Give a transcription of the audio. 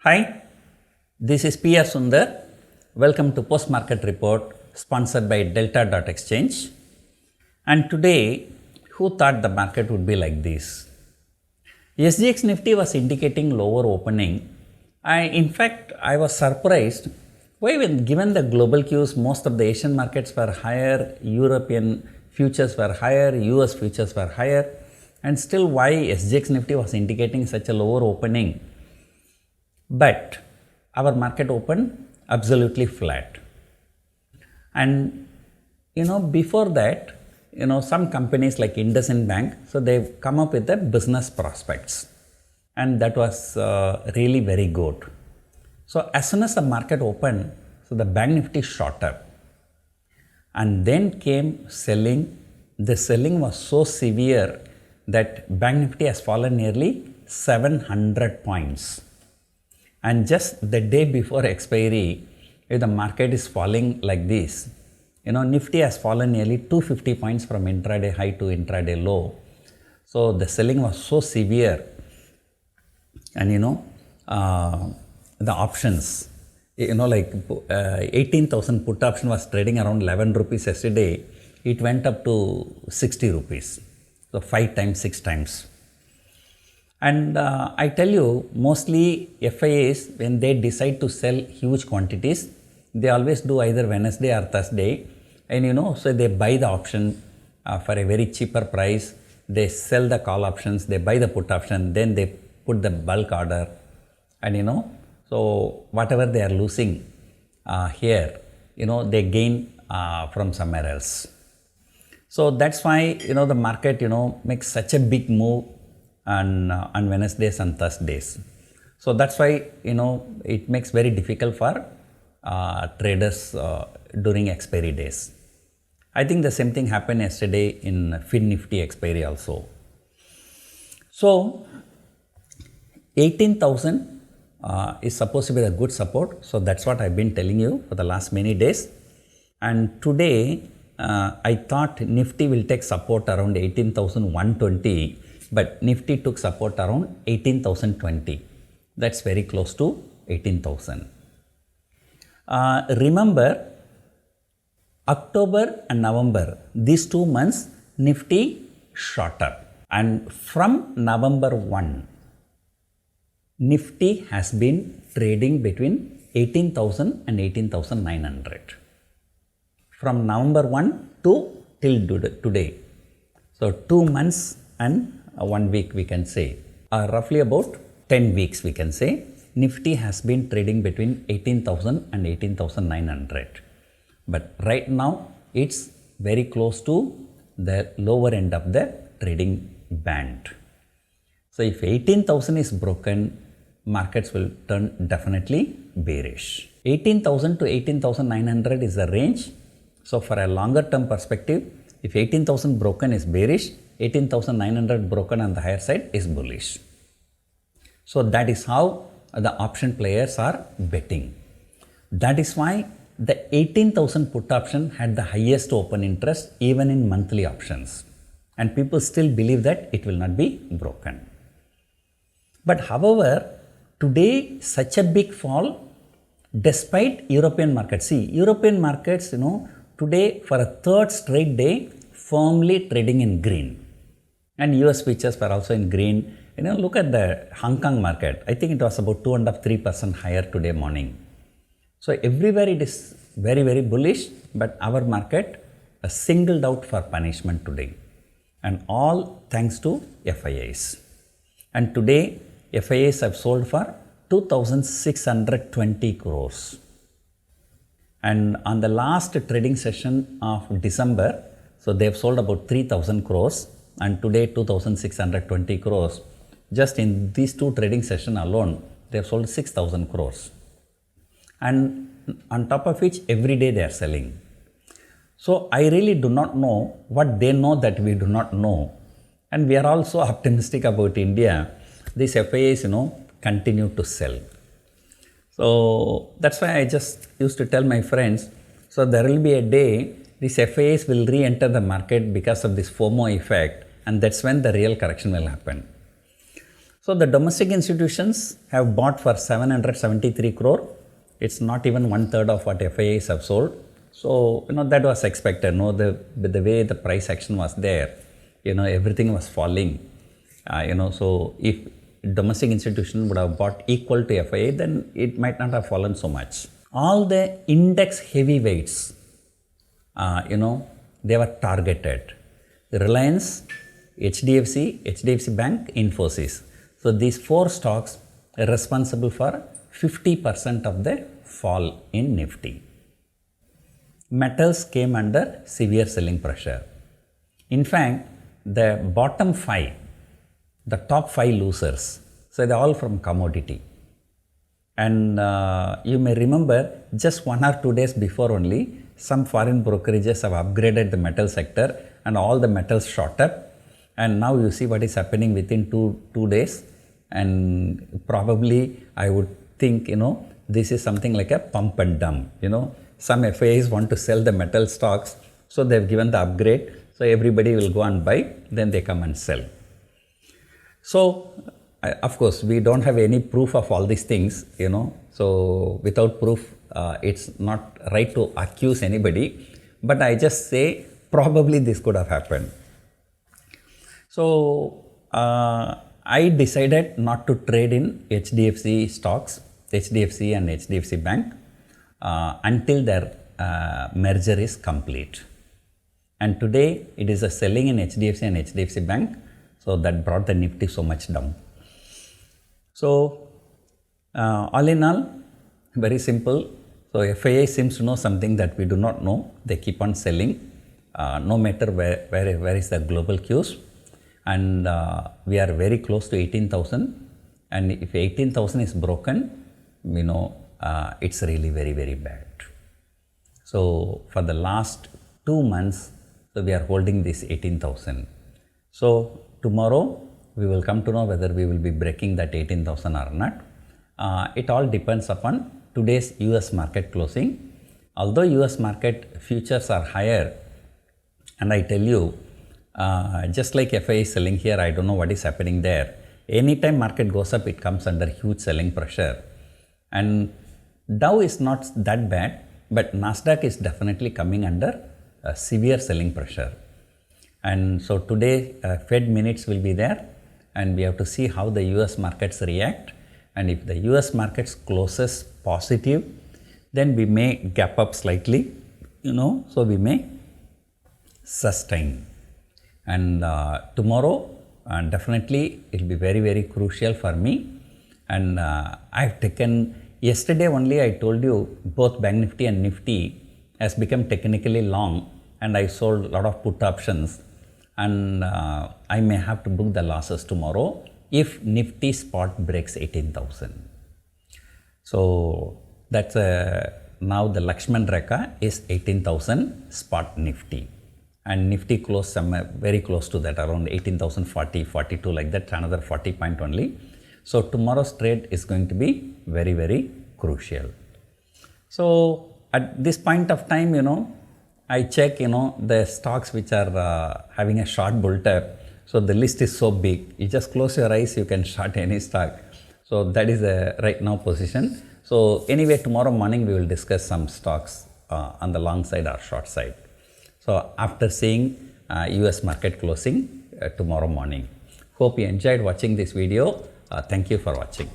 Hi, this is P.R. Sundar. Welcome to Post Market Report sponsored by Delta.Exchange. And today, who thought the market would be like this? SGX Nifty was indicating lower opening. In fact, I was surprised why, when given the global cues, most of the Asian markets were higher, European futures were higher, US futures were higher, and still why SGX Nifty was indicating such a lower opening. But our market opened absolutely flat. And before that, some companies like IndusInd Bank, so they've come up with the business prospects, and that was really very good. So as soon as the market opened, so the Bank Nifty shot up, and then came selling. The selling was so severe that Bank Nifty has fallen nearly 700 points. And just the day before expiry, if the market is falling like this, Nifty has fallen nearly 250 points from intraday high to intraday low. So the selling was so severe, and the options, like 18,000 put option was trading around 11 rupees yesterday. It went up to 60 rupees. So 5 times, 6 times. And I tell you, mostly FIIs, when they decide to sell huge quantities, they always do either Wednesday or Thursday. And so they buy the option for a very cheaper price. They sell the call options, they buy the put option, then they put the bulk order. And so whatever they are losing here, they gain from somewhere else. So that's why, the market, makes such a big move on Wednesdays and Thursdays. So that's why it makes very difficult for traders during expiry days. I think the same thing happened yesterday in FII Nifty expiry also. So 18,000 is supposed to be a good support. So that's what I've been telling you for the last many days. And today I thought Nifty will take support around 18,120. But Nifty took support around 18,020. That's very close to 18,000. Remember, October and November, these 2 months, Nifty shot up. And from November 1, Nifty has been trading between 18,000 and 18,900. From November 1 to till today. So 2 months and 1 week we can say, roughly about 10 weeks we can say, Nifty has been trading between 18,000 and 18,900. But right now it's very close to the lower end of the trading band. So if 18,000 is broken, markets will turn definitely bearish. 18,000 to 18,900 is the range. So for a longer term perspective, if 18,000 broken is bearish, 18,900 broken on the higher side is bullish. So that is how the option players are betting. That is why the 18,000 put option had the highest open interest even in monthly options. And people still believe that it will not be broken. But however, today such a big fall despite European markets. See, European markets, today for a third straight day firmly trading in green. And US futures were also in green. Look at the Hong Kong market. I think it was about 2.5-3% higher today morning. So everywhere it is very, very bullish, but our market is singled out for punishment today. And all thanks to FIIs. And today FIIs have sold for 2,620 crores. And on the last trading session of December, so they have sold about 3,000 crores. And today 2,620 crores. Just in these 2 trading sessions alone, they have sold 6,000 crores. And on top of which, every day they are selling. So I really do not know what they know that we do not know. And we are also optimistic about India. These FIIs, continue to sell. So that's why I just used to tell my friends, so there will be a day these FIIs will re-enter the market because of this FOMO effect, and that's when the real correction will happen. So the domestic institutions have bought for 773 crore. It's not even 1/3 of what FIIs have sold. So, that was expected. The way the price action was there, everything was falling. So if domestic institution would have bought equal to FII, then it might not have fallen so much. All the index heavyweights, they were targeted. Reliance, HDFC Bank, Infosys. So these 4 stocks are responsible for 50% of the fall in Nifty. Metals came under severe selling pressure. In fact, the bottom 5, the top 5 losers, so they're all from commodity. And you may remember just 1 or 2 days before only, some foreign brokerages have upgraded the metal sector and all the metals shot up. And now you see what is happening within two days. And probably I would think, this is something like a pump and dump. Some FIIs want to sell the metal stocks, so they've given the upgrade. So everybody will go and buy, then they come and sell. So, of course, we don't have any proof of all these things, So without proof, it's not right to accuse anybody. But I just say probably this could have happened. So I decided not to trade in HDFC stocks, HDFC and HDFC Bank until their merger is complete. And today it is a selling in HDFC and HDFC Bank, so that brought the Nifty so much down. So all in all, very simple. So FII seems to know something that we do not know. They keep on selling, no matter where is the global cues. And we are very close to 18,000. And if 18,000 is broken, it's really very, very bad. So for the last 2 months, so we are holding this 18,000. So tomorrow we will come to know whether we will be breaking that 18,000 or not. It all depends upon today's US market closing. Although US market futures are higher, and I tell you, just like FII is selling here, I don't know what is happening there. Anytime market goes up, it comes under huge selling pressure. And Dow is not that bad, but Nasdaq is definitely coming under severe selling pressure. And so today Fed minutes will be there, and we have to see how the US markets react. And if the US markets closes positive, then we may gap up slightly, so we may sustain. And tomorrow, definitely it will be very, very crucial for me. And I've taken, yesterday only I told you both Bank Nifty and Nifty has become technically long, and I sold a lot of put options, and I may have to book the losses tomorrow if Nifty spot breaks 18,000. So that's now the Lakshman Rekha is 18,000 spot Nifty. And Nifty closed somewhere very close to that, around 18,040, 42 like that, another 40 point only. So tomorrow's trade is going to be very, very crucial. So at this point of time, I check, the stocks which are having a short bull tap. So the list is so big, you just close your eyes, you can short any stock. So that is the right now position. So anyway, tomorrow morning we will discuss some stocks on the long side or short side. So after seeing US market closing tomorrow morning. Hope you enjoyed watching this video. Thank you for watching.